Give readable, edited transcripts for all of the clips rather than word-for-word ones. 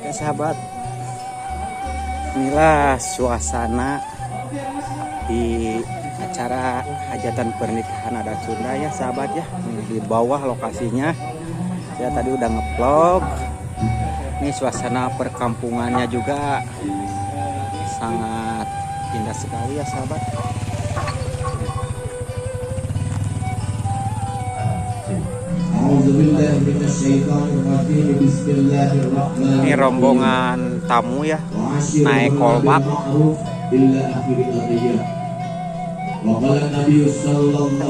Ya sahabat, inilah suasana di acara hajatan pernikahan adat Sunda ya sahabat ya. Ini di bawah lokasinya. Saya tadi udah nge-vlog. Ini suasana perkampungannya juga sangat indah sekali ya sahabat. Ini rombongan tamu ya, naik kolbak.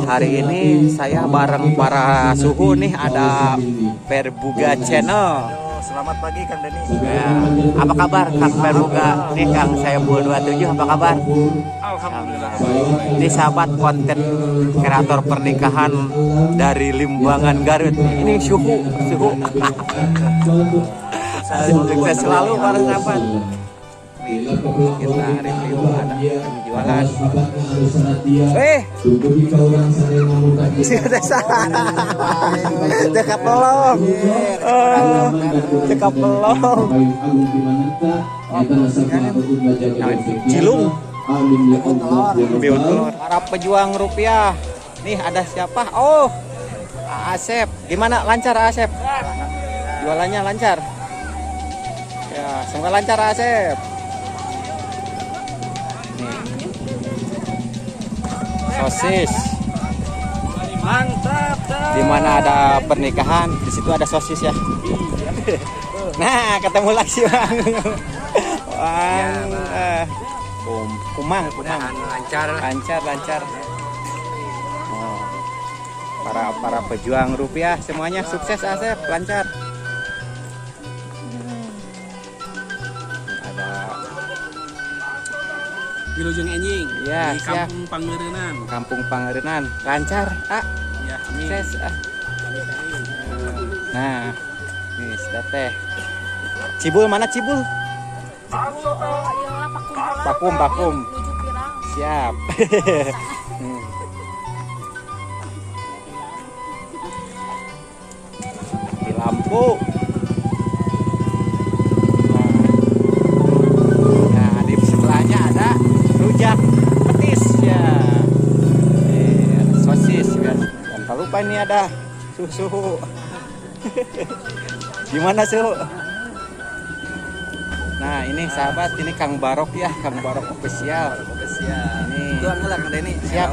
Hari ini saya bareng para suhu nih, ada Perbuga Channel. Selamat pagi Kang Deni. Ya, apa kabar Kang Perbuga? Nih Kang saya Bul 27, apa kabar? Alhamdulillah. Ini sahabat konten kreator pernikahan dari Limbangan Garut. Ini suhu. Sukses selalu para sahabat. Kita review ada penjualan. Cekap pelong. Cekap pelong. Cilung. Ambil telur. Para pejuang rupiah. Nih ada siapa? Oh, Asep. Gimana, lancar Asep? Jualannya lancar. Ya, semoga lancar Asep. Nih. Sosis. Mantap. Di mana ada pernikahan, di situ ada sosis ya. Nah, ketemu lagi Bang. Kumang. Lancar. Oh. Para pejuang rupiah semuanya sukses Asep, lancar. Ada Wilujeng Enjing. Ya, di siap. Kampung Pangerenan. Kampung Pangerenan, lancar. Ya, amin. Sukses. Nah, nih sudah teh. Cibul mana Cibul? Pakum. Siap. Di lampu. Nah, di sebelahnya ada rujak petis ya. Ada sosis kan. Dan tak lupa ini ada susu. Gimana suhu? Nah ini sahabat, ini Kang Barok ya, Kang Barok official. Ini. Itu angelan Kang Deni. Siap.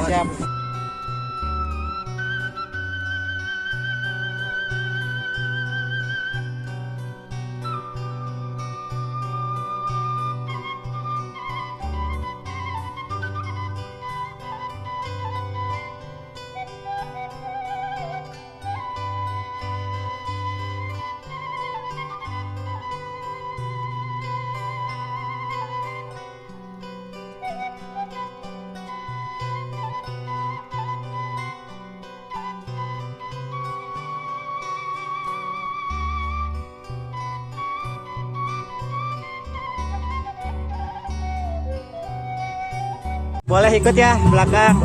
Boleh ikut ya belakang.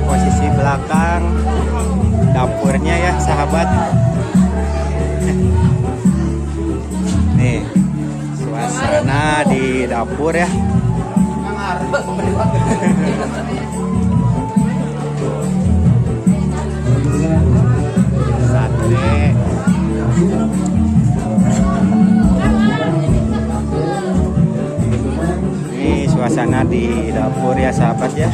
Posisi belakang dapurnya ya sahabat. Nih suasana di dapur ya. Sate. Suasana di dapur ya sahabat ya.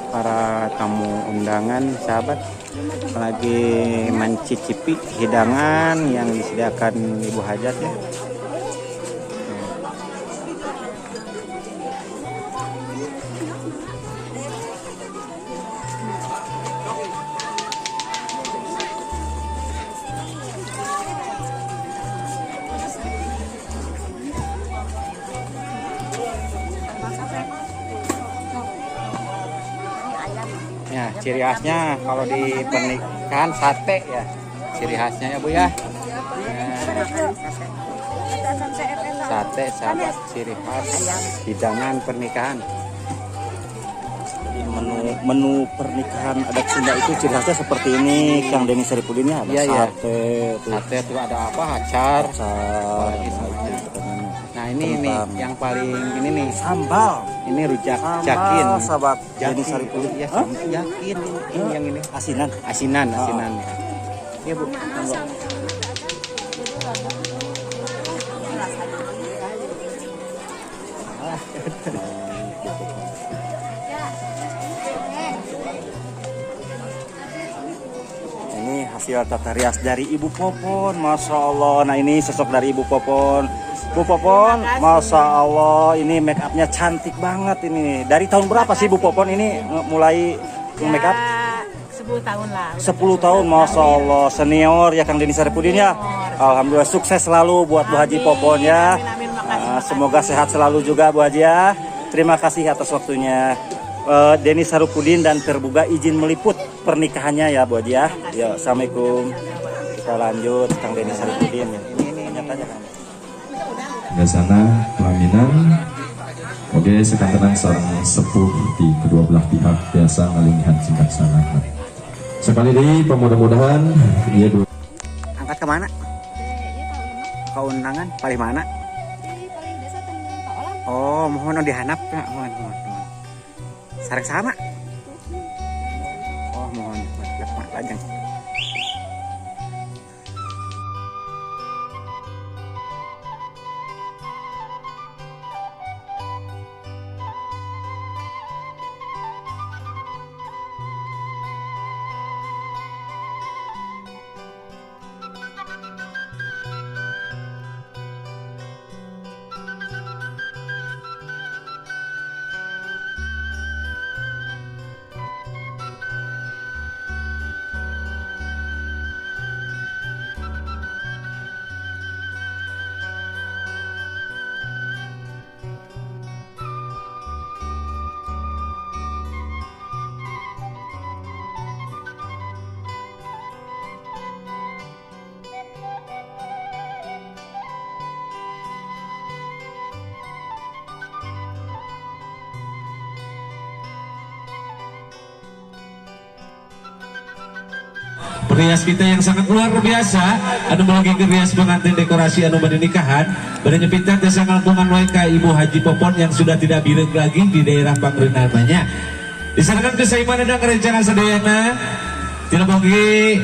Para tamu undangan sahabat lagi mencicipi hidangan yang disediakan ibu hajat ya. ciri khasnya kalau di pernikahan sate ya, ciri khasnya ya Bu ya. Sate sahabat, ciri khas hidangan pernikahan. Jadi menu pernikahan adat Sunda itu ciri khasnya seperti ini. Kang Denny Saripudin ya, ada sate, sate tuh ada apa? Acar, nah ini nih yang paling ini nih sambal. Ini rujak jakin, sahabat. Denny Saripudin ya, jakin ini yang ini asinan. Iya Bu. Ini hasil tata rias dari Ibu Popon, Masya Allah. Nah ini sosok dari Ibu Popon. Bu Popon, Masya Allah, ini make upnya cantik banget ini. Dari tahun berapa sih Bu Popon ini mulai make up? 10 tahun lah. 10 tahun, Masya Allah. Senior ya Kang Denny Saripudin ya. Alhamdulillah sukses selalu buat Bu Haji Popon ya. Semoga sehat selalu juga Bu Haji ya. Terima kasih atas waktunya. Denny Saripudin dan Perbuga izin meliput pernikahannya ya Bu Haji ya. Ya, Assalamualaikum. Kita lanjut Kang Denny Saripudin ya. Ini nyatanya Kang. Di sana pelaminan. Oke, sekantanan sarang sepuh di kedua belah pihak biasa ngalinghan singkat sana. Sekali lagi mudah-mudahan ia dulu. Angkat kemana? Ke undangan paling mana? Oh, mohon dihanap ya, mohon. Sarek sama. Oh, mohon. Lepas lajeng. Perias kita yang sangat luar biasa anu melagi rias pengantin dekorasi anu pada nikahan pada nyepintan desa ngalpungan wae Ibu Haji Popon yang sudah tidak birek lagi di daerah pangrenananya. Diserahkan ke Saiman dan rencana sedayana tidak bagi